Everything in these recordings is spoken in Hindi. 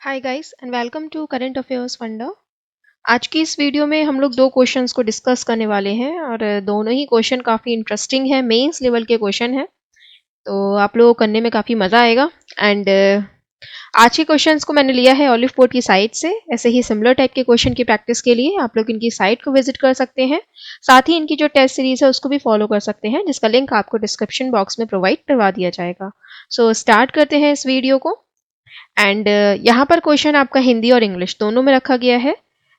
Hi guys and welcome to current affairs funda. आज की इस वीडियो में हम लोग दो क्वेश्चंस को डिस्कस करने वाले हैं और दोनों ही क्वेश्चन काफ़ी इंटरेस्टिंग है, मेंस लेवल के क्वेश्चन है, तो आप लोगों को करने में काफ़ी मज़ा आएगा। एंड आज के क्वेश्चंस को मैंने लिया है ऑलिव पोर्ट की साइट से। ऐसे ही सिमिलर टाइप के क्वेश्चन की प्रैक्टिस के लिए आप लोग इनकी साइट को विजिट कर सकते हैं, साथ ही इनकी जो टेस्ट सीरीज है उसको भी फॉलो कर सकते हैं, जिसका लिंक आपको डिस्क्रिप्शन बॉक्स में प्रोवाइड करवा दिया जाएगा। सो स्टार्ट करते हैं इस वीडियो को। एंड यहाँ पर क्वेश्चन आपका हिंदी और इंग्लिश दोनों में रखा गया है,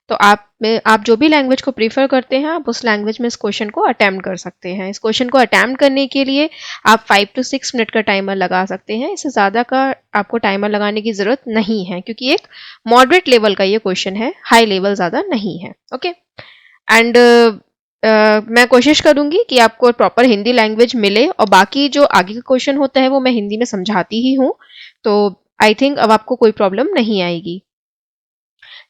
तो आप जो भी लैंग्वेज को प्रीफर करते हैं आप उस लैंग्वेज में इस क्वेश्चन को अटेम्प्ट कर सकते हैं। इस क्वेश्चन को अटेम्प्ट करने के लिए आप 5 to 6 मिनट का टाइमर लगा सकते हैं। इससे ज़्यादा का आपको टाइमर लगाने की ज़रूरत नहीं है, क्योंकि एक मॉडरेट लेवल का ये क्वेश्चन है, हाई लेवल ज़्यादा नहीं है। ओके। एंड मैं कोशिश करूंगी कि आपको प्रॉपर हिंदी लैंग्वेज मिले, और बाकी जो आगे का क्वेश्चन होता है वो मैं हिंदी में समझाती ही हूँ, तो आई थिंक अब आपको कोई प्रॉब्लम नहीं आएगी।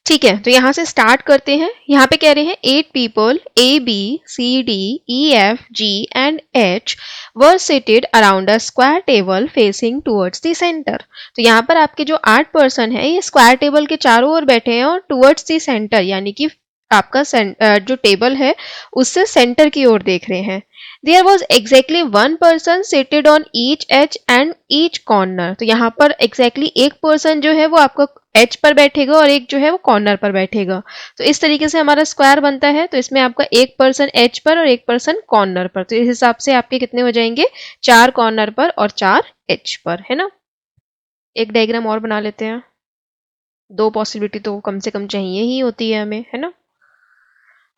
ठीक है, तो यहाँ से स्टार्ट करते हैं। यहाँ पे कह रहे हैं 8 people A, B, C, D, E, F, G and H were seated around a square table facing towards the center। तो यहाँ पर आपके जो 8 पर्सन है ये स्क्वायर टेबल के चारों ओर बैठे हैं और टूवर्ड्स दी सेंटर, यानी कि आपका जो टेबल है उससे सेंटर की ओर देख रहे हैं। There was exactly one person seated on each edge and each corner। तो यहाँ पर exactly एक पर्सन जो है वो आपका एच पर बैठेगा और एक जो है वो कॉर्नर पर बैठेगा। तो इस तरीके से हमारा स्क्वायर बनता है। तो इसमें आपका एक पर्सन एच पर और एक पर्सन कॉर्नर पर, तो इस हिसाब से आपके कितने हो जाएंगे, 4 कॉर्नर पर और 4 एच पर, है ना। एक डायग्राम और बना लेते हैं, दो पॉसिबिलिटी तो कम से कम चाहिए ही होती है हमें, है ना।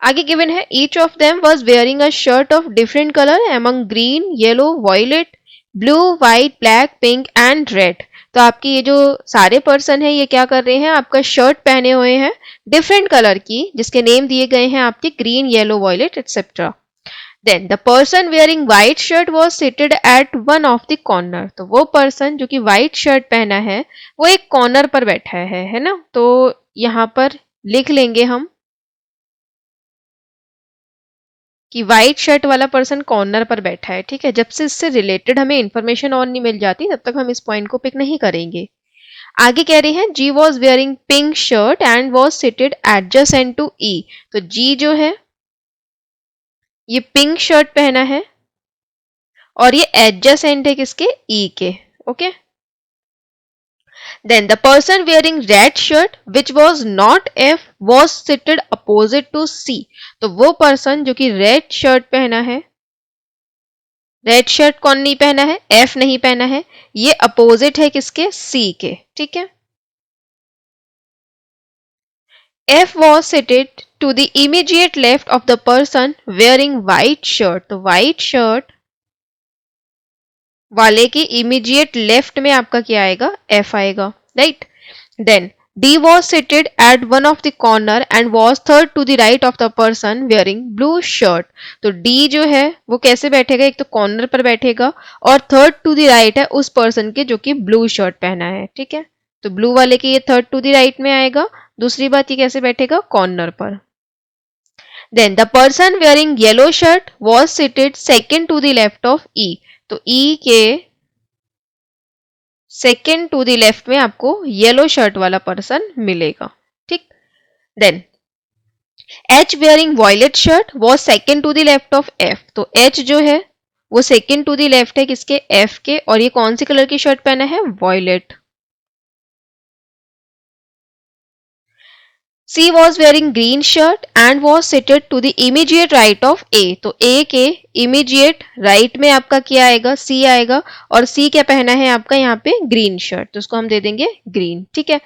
आगे गिवन है each of them was wearing a shirt of different colour among green, yellow, violet, blue, white, black, pink and red. तो आपकी ये जो सारे पर्सन है ये क्या कर रहे हैं, आपका शर्ट पहने हुए हैं डिफरेंट कलर की, जिसके नेम दिए गए हैं आपके green, yellow, violet etcetera. Then the person wearing white shirt was seated at one of the corner. तो वो पर्सन जो कि व्हाइट शर्ट पहना है वो एक कॉर्नर पर बैठा है ना। तो यहाँ पर लिख लेंगे हम कि व्हाइट शर्ट वाला पर्सन कॉर्नर पर बैठा है। ठीक है, जब से इससे रिलेटेड हमें इंफॉर्मेशन और नहीं मिल जाती तब तक हम इस पॉइंट को पिक नहीं करेंगे। आगे कह रहे हैं G was wearing pink shirt and was seated adjacent to E. तो जी जो है ये पिंक शर्ट पहना है और ये एडजेसेंट है किसके, ई के। Okay. Then the person wearing red shirt which was not F was seated opposite to C। तो वो पर्सन जो कि रेड शर्ट पहना है, रेड शर्ट कौन नहीं पहना है, एफ नहीं पहना है, ये अपोजिट है किसके, सी के। ठीक है। F was seated to the immediate left of the person wearing white shirt. तो व्हाइट शर्ट वाले के इमीडिएट लेफ्ट में आपका क्या आएगा, एफ आएगा, right. Then D was seated at one of the corner and was third to the right of the person wearing blue shirt। तो D जो है वो कैसे बैठेगा, एक तो कॉर्नर पर बैठेगा और थर्ड टू द राइट है उस पर्सन के जो कि ब्लू शर्ट पहना है। ठीक है, तो ब्लू वाले के ये थर्ड टू द राइट में आएगा। दूसरी बात ये कैसे बैठेगा, कॉर्नर पर। Then the person wearing yellow shirt was seated second to the left of E। तो E के सेकेंड टू द लेफ्ट में आपको येलो शर्ट वाला पर्सन मिलेगा। ठीक। Then H wearing violet shirt was second to the left of F. तो एच जो है वो सेकेंड टू द लेफ्ट है किसके, एफ के, और ये कौन सी कलर की शर्ट पहना है, violet. C was wearing green shirt and was seated to the immediate right of A। तो A के immediate right में आपका क्या आएगा, C आएगा, और C क्या पहना है आपका यहाँ पे, ग्रीन शर्ट, तो उसको हम दे देंगे ग्रीन। ठीक है।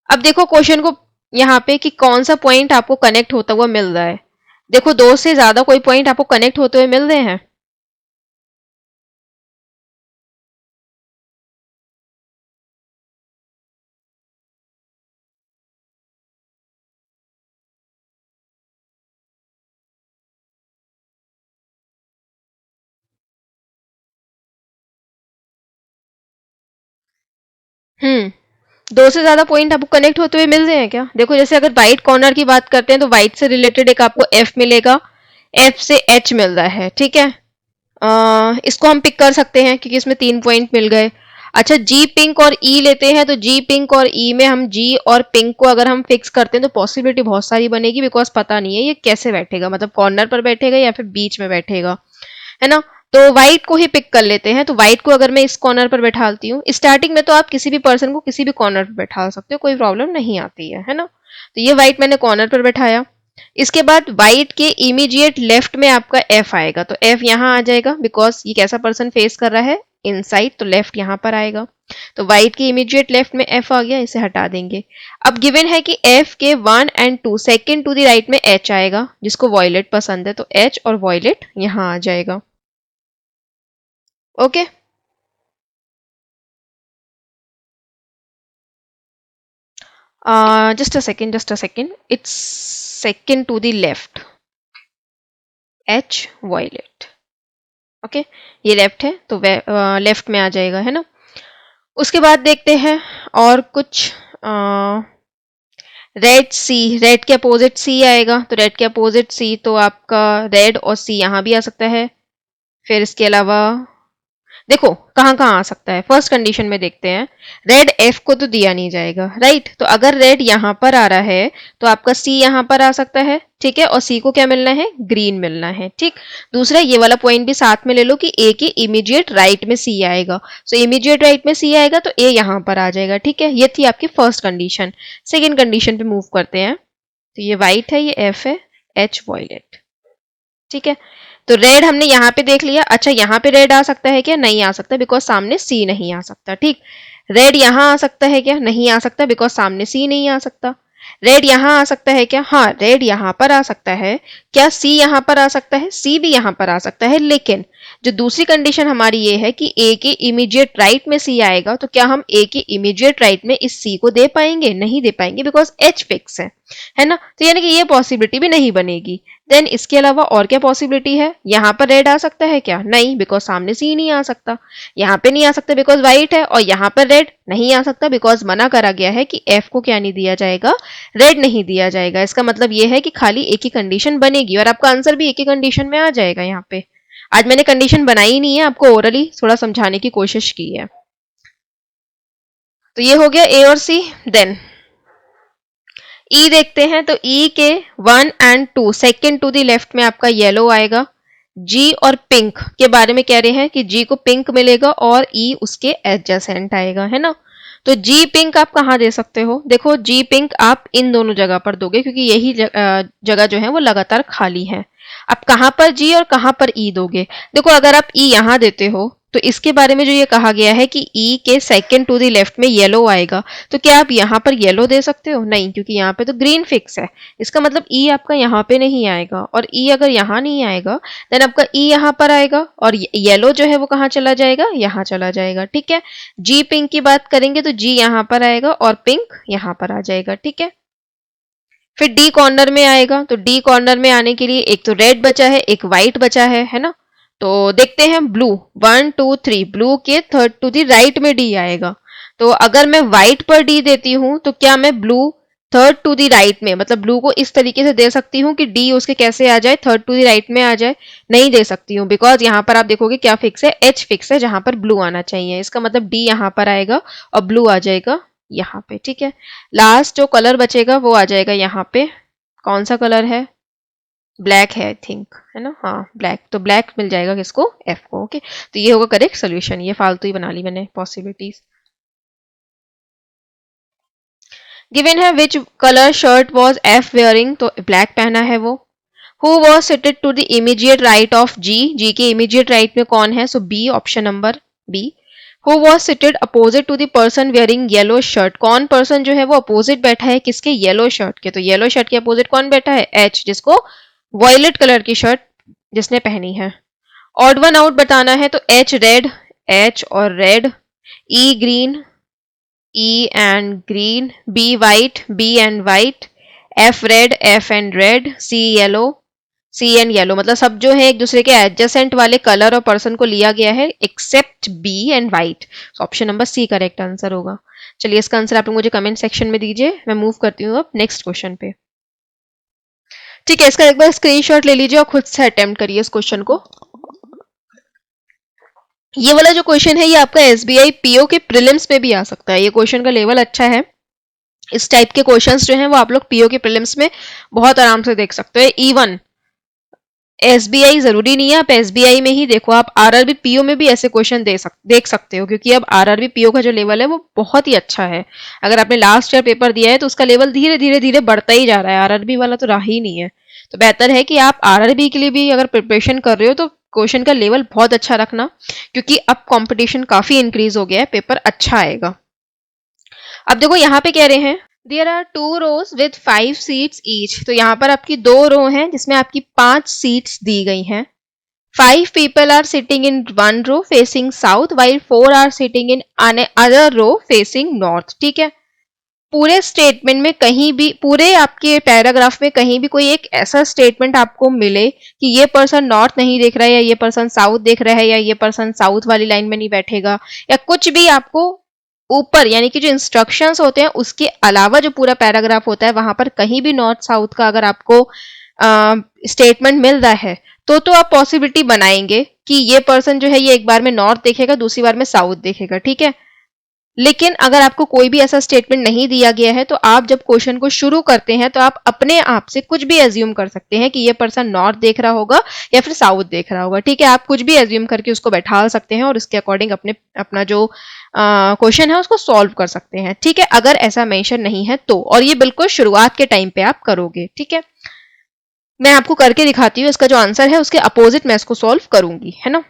अब देखो क्वेश्चन को यहाँ पे कि कौन सा पॉइंट आपको कनेक्ट होता हुआ मिल रहा है। देखो दो से ज्यादा कोई पॉइंट आपको कनेक्ट होते हुए मिल रहे हैं। दो से ज्यादा पॉइंट आपको कनेक्ट होते हुए मिल रहे हैं क्या। देखो जैसे अगर व्हाइट कॉर्नर की बात करते हैं तो व्हाइट से रिलेटेड एक आपको एफ मिलेगा, एफ से एच मिल रहा है। ठीक है, इसको हम पिक कर सकते हैं क्योंकि इसमें 3 पॉइंट मिल गए। अच्छा, जी पिंक और ई लेते हैं, तो जी पिंक और ई में हम जी और पिंक को अगर हम फिक्स करते हैं तो पॉसिबिलिटी बहुत सारी बनेगी, बिकॉज पता नहीं है ये कैसे बैठेगा, मतलब कॉर्नर पर बैठेगा या फिर बीच में बैठेगा, है ना। तो व्हाइट को ही पिक कर लेते हैं। तो व्हाइट को अगर मैं इस कॉर्नर पर बैठाती हूँ, स्टार्टिंग में तो आप किसी भी पर्सन को किसी भी कॉर्नर पर बैठा सकते हो, कोई प्रॉब्लम नहीं आती है ना। तो ये व्हाइट मैंने कॉर्नर पर बैठाया। इसके बाद व्हाइट के इमीडिएट लेफ्ट में आपका एफ आएगा, तो एफ यहाँ आ जाएगा, बिकॉज ये कैसा पर्सन फेस कर रहा है, इनसाइड, तो लेफ्ट यहाँ पर आएगा। तो व्हाइट के इमीडिएट लेफ्ट में एफ आ गया, इसे हटा देंगे। अब गिवन है कि एफ के 1 and 2 second to the right में एच आएगा, जिसको वॉयलेट पसंद है, तो एच और वॉयलेट यहाँ आ जाएगा। Okay, just a second, it's second to the left, H violet. Okay, ये लेफ्ट है तो लेफ्ट में आ जाएगा, है ना। उसके बाद देखते हैं और कुछ, रेड सी, रेड के अपोजिट सी आएगा, तो रेड के अपोजिट सी तो आपका रेड और सी यहाँ भी आ सकता है। फिर इसके अलावा देखो कहाँ कहाँ आ सकता है, फर्स्ट कंडीशन में देखते हैं। रेड एफ को तो दिया नहीं जाएगा, राइट, तो अगर रेड यहाँ पर आ रहा है तो आपका सी यहाँ पर आ सकता है, ठीक है, और सी को क्या मिलना है, ग्रीन मिलना है, ठीक। दूसरा ये वाला पॉइंट भी साथ में ले लो कि ए के इमीडिएट राइट में सी आएगा, सो इमीडिएट राइट में सी आएगा तो ए यहाँ पर आ जाएगा, ठीक है। ये थी आपकी फर्स्ट कंडीशन। सेकेंड कंडीशन पे मूव करते हैं। तो ये व्हाइट है, ये एफ है, एच वॉयलेट, ठीक है। तो रेड हमने यहाँ पे देख लिया। अच्छा, यहाँ पे रेड आ सकता है क्या, नहीं आ सकता, बिकॉज सामने सी नहीं आ सकता, ठीक। रेड यहाँ आ सकता है क्या, नहीं आ सकता, बिकॉज सामने सी नहीं आ सकता। रेड यहाँ आ सकता है क्या, हाँ रेड यहाँ पर आ सकता है। क्या सी यहाँ पर आ सकता है, सी भी यहाँ पर आ सकता है, लेकिन जो दूसरी कंडीशन हमारी ये है कि ए के इमीडिएट राइट में सी आएगा, तो क्या हम ए के इमीडिएट राइट में इस सी को दे पाएंगे, नहीं दे पाएंगे, बिकॉज एच फिक्स है ना। तो यानी कि ये पॉसिबिलिटी भी नहीं बनेगी। देन इसके अलावा और क्या पॉसिबिलिटी है, यहाँ पर रेड आ सकता है क्या, नहीं, बिकॉज सामने सी नहीं आ सकता। यहाँ पे नहीं आ सकता बिकॉज व्हाइट है, और यहाँ पर रेड नहीं आ सकता बिकॉज मना करा गया है कि एफ को क्या नहीं दिया जाएगा, रेड नहीं दिया जाएगा। इसका मतलब ये है कि खाली एक ही कंडीशन बनेगी और आपका आंसर भी एक ही कंडीशन में आ जाएगा। यहाँ पे आज मैंने कंडीशन बनाई ही नहीं है, आपको ओरली थोड़ा समझाने की कोशिश की है। तो ये हो गया ए और सी। देन ई देखते हैं। तो ई के 1 and 2 second to the left में आपका येलो आएगा। जी और पिंक के बारे में कह रहे हैं कि जी को पिंक मिलेगा और ई उसके एडजेसेंट आएगा, है ना। तो जी पिंक आप कहाँ दे सकते हो, देखो जी पिंक आप इन दोनों जगह पर दोगे, क्योंकि यही जगह जो है वो लगातार खाली है। आप कहाँ पर जी और कहाँ पर ई दोगे, देखो अगर आप ई यहाँ देते हो तो इसके बारे में जो ये कहा गया है कि ई के सेकेंड टू द लेफ्ट में येलो आएगा, तो क्या आप यहाँ पर येलो दे सकते हो, नहीं, क्योंकि यहाँ पे तो ग्रीन फिक्स है। इसका मतलब ई आपका यहाँ पे नहीं आएगा, और ई अगर यहाँ नहीं आएगा देन आपका ई यहाँ पर आएगा, और येलो जो है वो कहाँ चला जाएगा, यहाँ चला जाएगा, ठीक है। जी पिंक की बात करेंगे तो जी यहाँ पर आएगा और पिंक यहाँ पर आ जाएगा, ठीक है। फिर डी कॉर्नर में आएगा, तो डी कॉर्नर में आने के लिए एक तो रेड बचा है, एक व्हाइट बचा है ना। तो देखते हैं ब्लू, 1 2 3, ब्लू के थर्ड टू दी राइट में डी आएगा। तो अगर मैं व्हाइट पर डी देती हूं तो क्या मैं blue third to the right में, मतलब ब्लू को इस तरीके से दे सकती हूँ कि डी उसके कैसे आ जाए, थर्ड टू दी राइट में आ जाए, नहीं दे सकती हूँ, बिकॉज यहाँ पर आप देखोगे क्या फिक्स है, एच फिक्स है, जहां पर ब्लू आना चाहिए। इसका मतलब डी यहाँ पर आएगा और ब्लू आ जाएगा यहाँ पे, ठीक है। लास्ट जो कलर बचेगा वो आ जाएगा यहाँ पे, कौन सा कलर है, ब्लैक है आई थिंक, है ना, हाँ ब्लैक, तो ब्लैक मिल जाएगा किसको, एफ को, ओके। तो ये होगा करेक्ट सोल्यूशन। ये फालतू ही बना ली मैंने पॉसिबिलिटीज। गिवन है which colour shirt was F wearing, तो ब्लैक पहना है वो। Who was seated to the immediate right of G, G के इमीडिएट राइट में कौन है, so B, option number B. Who was seated opposite to the person wearing yellow shirt, कौन पर्सन जो है वो अपोजिट बैठा है किसके, येलो शर्ट के, तो येलो शर्ट के अपोजिट कौन बैठा है, एच, जिसको वॉयलेट कलर की शर्ट जिसने पहनी है। ऑड वन आउट बताना है, तो एच रेड, एच और red, E green, E and green, B white, B and white, F red, F and red, C yellow, C and yellow, मतलब सब जो है एक दूसरे के एडजेसेंट वाले कलर और पर्सन को लिया गया है except B and white. Option number C correct answer होगा। चलिए इसका आंसर आप लोग मुझे कमेंट सेक्शन में दीजिए, मैं मूव करती हूँ अब नेक्स्ट क्वेश्चन पे। ठीक है, इसका एक बार स्क्रीनशॉट ले लीजिए और खुद से अटेम्प्ट करिए इस क्वेश्चन को। ये वाला जो क्वेश्चन है ये आपका एसबीआई पीओ के प्रीलिम्स में भी आ सकता है। ये क्वेश्चन का लेवल अच्छा है। इस टाइप के क्वेश्चंस जो हैं वो आप लोग पीओ के प्रीलिम्स में बहुत आराम से देख सकते हो। इवन एसबीआई जरूरी नहीं है, आप एसबीआई में ही देखो, आप आरआरबी पीओ में भी ऐसे क्वेश्चन देख सकते हो, क्योंकि अब आरआरबी पीओ का जो लेवल है वो बहुत ही अच्छा है। अगर आपने लास्ट ईयर पेपर दिया है तो उसका लेवल धीरे धीरे धीरे बढ़ता ही जा रहा है, आरआरबी वाला तो रहा ही नहीं है। तो बेहतर है कि आप आरआरबी के लिए भी अगर प्रिपरेशन कर रहे हो तो क्वेश्चन का लेवल बहुत अच्छा रखना, क्योंकि अब कंपटीशन काफी इंक्रीज हो गया है, पेपर अच्छा आएगा। अब देखो यहाँ पे कह रहे हैं there are 2 rows with 5 seats each. तो यहाँ पर आपकी 2 रो हैं जिसमें आपकी 5 सीट्स दी गई हैं। 5 people are sitting in one row facing south while 4 are sitting in another row facing north। ठीक है, पूरे स्टेटमेंट में कहीं भी, पूरे आपके पैराग्राफ में कहीं भी कोई एक ऐसा स्टेटमेंट आपको मिले कि ये पर्सन नॉर्थ नहीं देख रहा है, या ये पर्सन साउथ देख रहा है, या ये पर्सन साउथ वाली लाइन में नहीं बैठेगा, या कुछ भी आपको ऊपर यानी कि जो इंस्ट्रक्शंस होते हैं उसके अलावा जो पूरा पैराग्राफ होता है वहां पर कहीं भी नॉर्थ साउथ का अगर आपको स्टेटमेंट मिल रहा है तो आप पॉसिबिलिटी बनाएंगे कि ये पर्सन जो है ये एक बार में नॉर्थ देखेगा, दूसरी बार में साउथ देखेगा। ठीक है, लेकिन अगर आपको कोई भी ऐसा स्टेटमेंट नहीं दिया गया है तो आप जब क्वेश्चन को शुरू करते हैं तो आप अपने आप से कुछ भी एज्यूम कर सकते हैं कि ये पर्सन नॉर्थ देख रहा होगा या फिर साउथ देख रहा होगा। ठीक है, आप कुछ भी एज्यूम करके उसको बैठा सकते हैं और उसके अकॉर्डिंग अपना जो क्वेश्चन है उसको सॉल्व कर सकते हैं। ठीक है, अगर ऐसा मेंशन नहीं है तो, और ये बिल्कुल शुरुआत के टाइम पे आप करोगे। ठीक है, मैं आपको करके दिखाती हूँ, इसका जो आंसर है उसके अपोजिट मैं इसको सॉल्व करूंगी, है ना।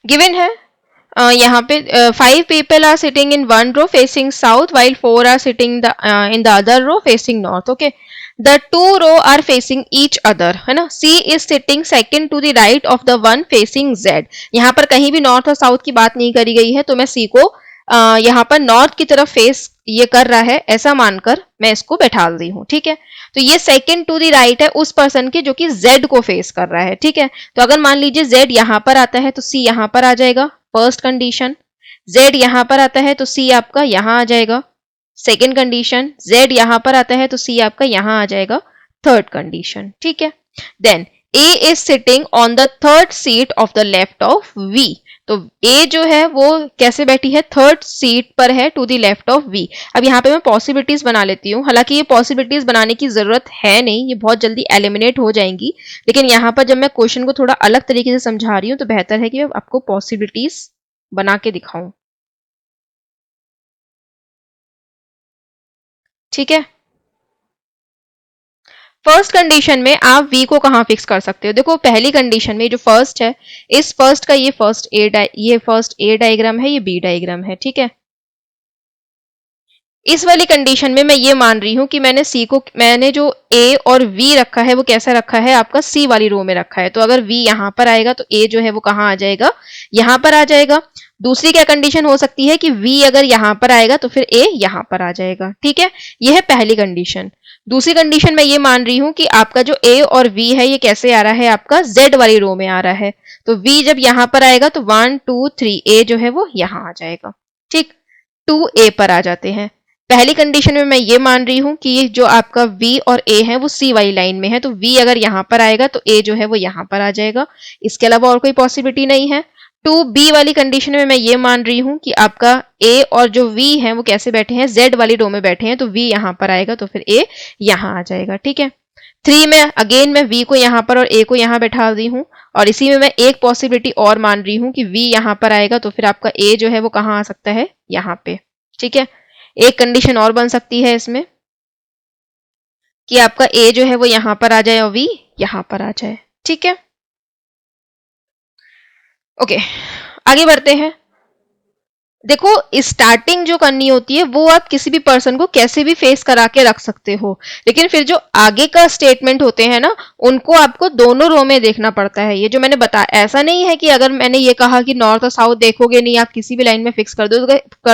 गिवन है यहाँ पे 5 people are sitting in one row facing south while 4 are sitting in the other row facing north। okay, the 2 row are facing each other, है ना। C is sitting second to the right of the one facing Z। यहाँ पर कहीं भी नॉर्थ और साउथ की बात नहीं करी गई है, तो मैं C को यहाँ पर नॉर्थ की तरफ फेस ये कर रहा है ऐसा मानकर मैं इसको बैठा दी हूँ। ठीक है, तो ये सेकंड टू द राइट है उस पर्सन के जो कि Z को फेस कर रहा है। ठीक है, तो अगर मान लीजिए Z यहाँ पर आता है तो C यहाँ पर आ जाएगा, फर्स्ट कंडीशन। Z यहाँ पर आता है तो C आपका यहाँ आ जाएगा, सेकेंड कंडीशन। Z यहाँ पर आता है तो C आपका यहाँ आ जाएगा, थर्ड कंडीशन। ठीक है, then A is sitting on the third seat of the left of V। तो A जो है वो कैसे बैठी है, थर्ड सीट पर है to the left of V। अब यहाँ पे मैं पॉसिबिलिटीज बना लेती हूँ, हालांकि ये पॉसिबिलिटीज बनाने की जरूरत है नहीं, ये बहुत जल्दी एलिमिनेट हो जाएंगी, लेकिन यहाँ पर जब मैं क्वेश्चन को थोड़ा अलग तरीके से समझा रही हूँ तो बेहतर है कि मैं आपको पॉसिबिलिटीज बना के दिखाऊं। ठीक है, फर्स्ट कंडीशन में आप V को कहाँ फिक्स कर सकते हो। देखो पहली कंडीशन में जो फर्स्ट है, इस फर्स्ट का ये फर्स्ट ए डायग्राम है, ये बी डायग्राम है। ठीक है, इस वाली कंडीशन में मैं ये मान रही हूं कि मैंने जो A और V रखा है वो कैसा रखा है, आपका C वाली रो में रखा है। तो अगर V यहां पर आएगा तो A जो है वो कहाँ आ जाएगा, यहां पर आ जाएगा। दूसरी क्या कंडीशन हो सकती है कि V अगर यहां पर आएगा तो फिर A यहां पर आ जाएगा। ठीक है, यह है पहली कंडीशन। दूसरी कंडीशन मैं ये मान रही हूं कि आपका जो A और V है ये कैसे आ रहा है, आपका Z वाली रो में आ रहा है। तो V जब यहां पर आएगा तो 1 2 3 A जो है वो यहां आ जाएगा। ठीक, 2A पर आ जाते हैं। पहली कंडीशन में मैं ये मान रही हूं कि ये जो आपका V और A है वो C वाली लाइन में है, तो V अगर यहां पर आएगा तो A जो है वो यहां पर आ जाएगा। इसके अलावा और कोई पॉसिबिलिटी नहीं है। 2B वाली कंडीशन में मैं ये मान रही हूं कि आपका A और जो V है वो कैसे बैठे हैं, Z वाली रो में बैठे हैं, तो V यहां पर आएगा तो फिर A यहां आ जाएगा। ठीक है, 3 में अगेन मैं V को यहां पर और A को यहां बैठा दी हूं, और इसी में मैं एक पॉसिबिलिटी और मान रही हूं कि V यहां पर आएगा तो फिर आपका A जो है वो कहां आ सकता है, यहां पे। ठीक है, एक कंडीशन और बन सकती है इसमें कि आपका A जो है वो यहां पर आ जाए और V यहां पर आ जाए। ठीक है, ओके, आगे बढ़ते हैं। देखो स्टार्टिंग जो करनी होती है वो आप किसी भी पर्सन को कैसे भी फेस करा के रख सकते हो, लेकिन फिर जो आगे का स्टेटमेंट होते हैं ना उनको आपको दोनों रो में देखना पड़ता है। ये जो मैंने बताया, ऐसा नहीं है कि अगर मैंने ये कहा कि नॉर्थ और साउथ देखोगे नहीं, आप किसी भी लाइन में फिक्स कर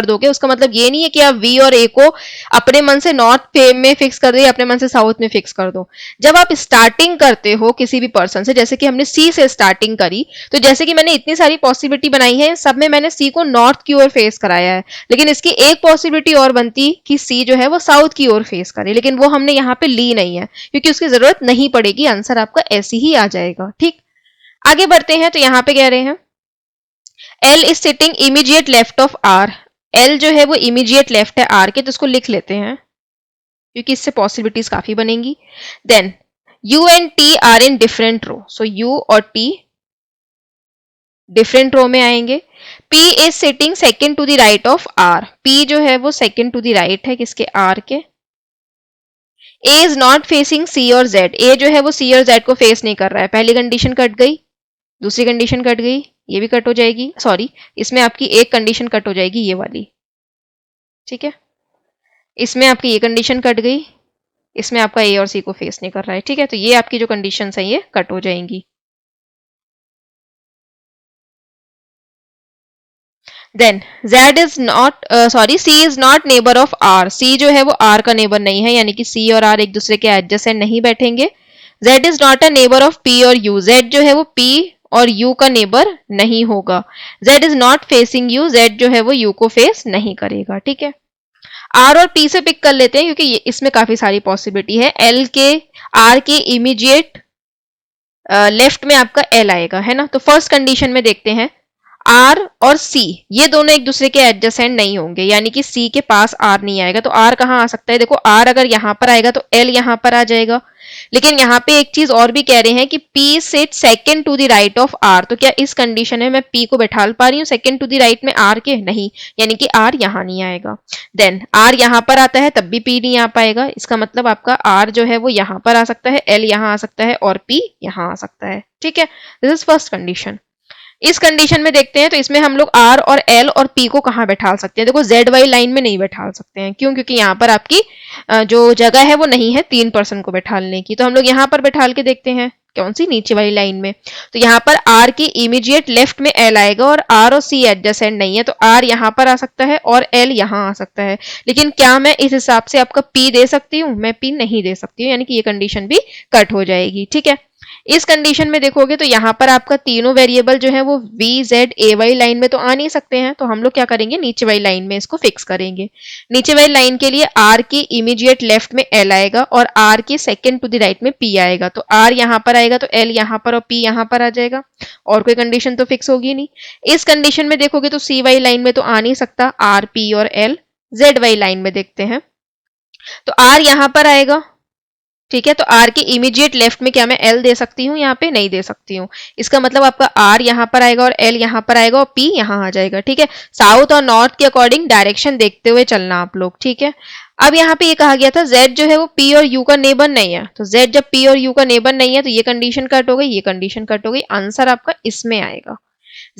दोगे, उसका मतलब ये नहीं है कि आप वी और ए को अपने मन से नॉर्थ में फिक्स कर दो या अपने मन से साउथ में फिक्स कर दो। जब आप स्टार्टिंग करते हो किसी भी पर्सन से, जैसे कि हमने सी से स्टार्टिंग करी, तो जैसे कि मैंने इतनी सारी पॉसिबिलिटी बनाई है, सब में मैंने सी को नॉर्थ की ओर फेस कराया है, लेकिन इसकी एक पॉसिबिलिटी और बनती कि सी जो है वो साउथ की ओर फेस करे, लेकिन वो हमने यहाँ पे ली नहीं है क्योंकि उसकी जरूरत नहीं पड़ेगी, आंसर आपका ऐसे ही आ जाएगा। ठीक, आगे बढ़ते हैं। तो यहाँ पे कह रहे हैं L is sitting immediate left of R. L जो है वो इमीडिएट लेफ्ट है आर के, तो इसको लिख लेते हैं क्योंकि इससे पॉसिबिलिटीज काफी बनेंगी। Then U and T are in different row, so U और टी डिफरेंट रो में आएंगे। P is sitting second to the right of R। P जो है वो सेकेंड टू द राइट है किसके, R के। A is not facing C और Z। A जो है वो C और Z को फेस नहीं कर रहा है। पहली कंडीशन कट गई, दूसरी कंडीशन कट गई, ये भी कट हो जाएगी। सॉरी, इसमें आपकी एक कंडीशन कट हो जाएगी, ये वाली। ठीक है, इसमें आपकी ये कंडीशन कट गई, इसमें आपका A और C को फेस नहीं कर रहा है। ठीक है, तो ये आपकी जो कंडीशन है ये कट हो जाएंगी। Then Z is not C is not neighbour of R। C जो है वो R का नेबर नहीं है, यानी कि C और R एक दूसरे के एडजेसेंट नहीं बैठेंगे। Z is not a neighbour of P और U। Z जो है वो P और U का नेबर नहीं होगा। Z is not facing U। Z जो है वो U को फेस नहीं करेगा। ठीक है, R और P से पिक कर लेते हैं क्योंकि इसमें काफी सारी पॉसिबिलिटी है। L के R के इमीडिएट लेफ्ट में आपका L आएगा, है ना। तो फर्स्ट कंडीशन में देखते हैं, R और C ये दोनों एक दूसरे के एडजेसेंट नहीं होंगे, यानी कि C के पास R नहीं आएगा। तो R कहाँ आ सकता है, देखो R अगर यहां पर आएगा तो L यहां पर आ जाएगा। लेकिन यहाँ पे एक चीज और भी कह रहे हैं कि P sit second to the right of R। तो क्या इस कंडीशन में मैं P को बैठा पा रही हूँ सेकेंड टू द राइट में R के, नहीं, यानी कि R यहाँ नहीं आएगा। देन R यहाँ पर आता है तब भी P नहीं आ पाएगा। इसका मतलब आपका R जो है वो यहाँ पर आ सकता है, L यहाँ आ सकता है और P यहाँ आ सकता है। ठीक है, दिस इज फर्स्ट कंडीशन। इस कंडीशन में देखते हैं तो इसमें हम लोग R और L और P को कहाँ बैठा सकते हैं, देखो Z वाली लाइन में नहीं बैठा सकते हैं। क्यों, क्योंकि यहाँ पर आपकी जो जगह है वो नहीं है 3 पर्सन को बैठाने की। तो हम लोग यहाँ पर बैठा के देखते हैं, कौन सी, नीचे वाली लाइन में। तो यहाँ पर R की इमीडिएट लेफ्ट में L आएगा और R और C एडजेसेंट नहीं है, तो R यहाँ पर आ सकता है और L यहाँ आ सकता है। लेकिन क्या मैं इस हिसाब से आपका P दे सकती हूँ, मैं P नहीं दे सकती हूँ, यानी कि ये कंडीशन भी कट हो जाएगी। ठीक है, इस कंडीशन में देखोगे तो यहाँ पर आपका तीनों वेरिएबल जो है वो V Z A वाली लाइन में तो आ नहीं सकते हैं। तो हम लोग क्या करेंगे, नीचे वाली लाइन में इसको फिक्स करेंगे। नीचे वाली लाइन के लिए R की इमीडिएट लेफ्ट में L आएगा और R की सेकेंड टू द राइट में P आएगा। तो R यहाँ पर आएगा तो L यहाँ पर और P यहाँ पर आ जाएगा, और कोई कंडीशन तो फिक्स होगी नहीं। इस कंडीशन में देखोगे तो C वाली लाइन में तो आ नहीं सकता R P और L। Z वाली लाइन में देखते हैं तो R यहाँ पर आएगा। ठीक है, तो R के इमीडिएट लेफ्ट में क्या मैं L दे सकती हूँ, यहाँ पे नहीं दे सकती हूँ। इसका मतलब आपका R यहाँ पर आएगा और L यहाँ पर आएगा और P यहाँ आ जाएगा। ठीक है, साउथ और नॉर्थ के अकॉर्डिंग डायरेक्शन देखते हुए चलना आप लोग। ठीक है, अब यहाँ पे ये कहा गया था Z जो है वो P और U का नेबर नहीं है। तो Z जब P और U का नेबर नहीं है तो ये कंडीशन कट हो गई, ये कंडीशन कट हो गई। आंसर आपका इसमें आएगा।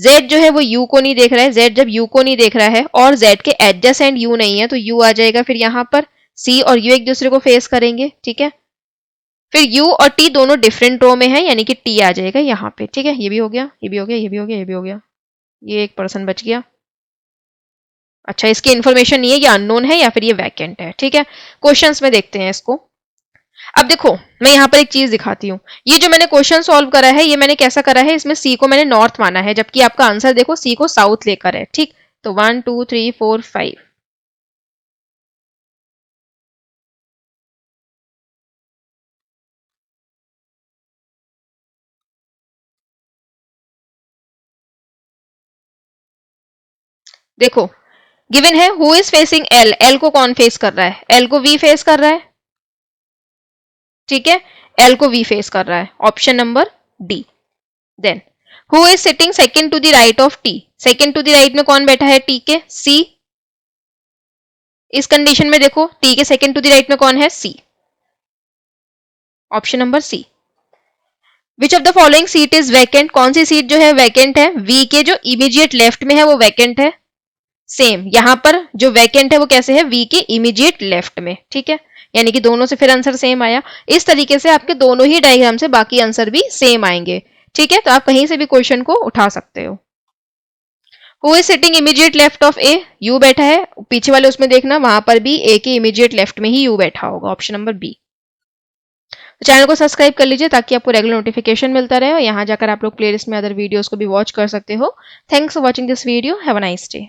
Z जो है वो U को नहीं देख रहा है, Z जब U को नहीं देख रहा है और Z के एडजेसेंट U नहीं है तो U आ जाएगा फिर यहाँ पर। C और U एक दूसरे को फेस करेंगे। ठीक है, फिर U और T दोनों डिफरेंट रो में है, यानी कि T आ जाएगा यहाँ पे। ठीक है, ये भी हो गया, ये भी हो गया, ये भी हो गया, ये भी हो गया, ये एक पर्सन बच गया। अच्छा, इसकी इन्फॉर्मेशन नहीं है, ये अननोन है या फिर ये वैकेंट है। ठीक है, क्वेश्चंस में देखते हैं इसको। अब देखो मैं यहाँ पर एक चीज दिखाती हूँ, ये जो मैंने क्वेश्चन सॉल्व करा है ये मैंने कैसा करा है, इसमें C को मैंने नॉर्थ माना है, जबकि आपका आंसर देखो C को साउथ लेकर है। ठीक, तो 1 2 3 4 5। देखो गिवन है who is facing L। L को कौन फेस कर रहा है, L को V फेस कर रहा है। ठीक है, L को V फेस कर रहा है, option number D. Then who is sitting second to the right of T। Second to the right में कौन बैठा है T के, C। इस कंडीशन में देखो T के सेकेंड टू द राइट में कौन है, C, option number C. Which of the following seat is vacant, कौन सी सीट जो है वैकेंट है, V के जो इमीडिएट लेफ्ट में है वो वैकेंट है। सेम यहां पर जो वैकेंट है वो कैसे है, V के इमीडिएट लेफ्ट में। ठीक है, यानी कि दोनों से फिर आंसर सेम आया। इस तरीके से आपके दोनों ही डायग्राम से बाकी आंसर भी सेम आएंगे। ठीक है, तो आप कहीं से भी क्वेश्चन को उठा सकते हो। Who is sitting immediate left of A, U बैठा है। पीछे वाले उसमें देखना वहां पर भी A के इमीडिएट लेफ्ट में ही U बैठा होगा, ऑप्शन नंबर बी। तो चैनल को सब्सक्राइब कर लीजिए ताकि आपको रेगुलर नोटिफिकेशन मिलता रहे और यहाँ जाकर आप लोग प्लेलिस्ट में अदर वीडियोस को भी वॉच कर सकते हो। Thanks for watching this video, have a nice day.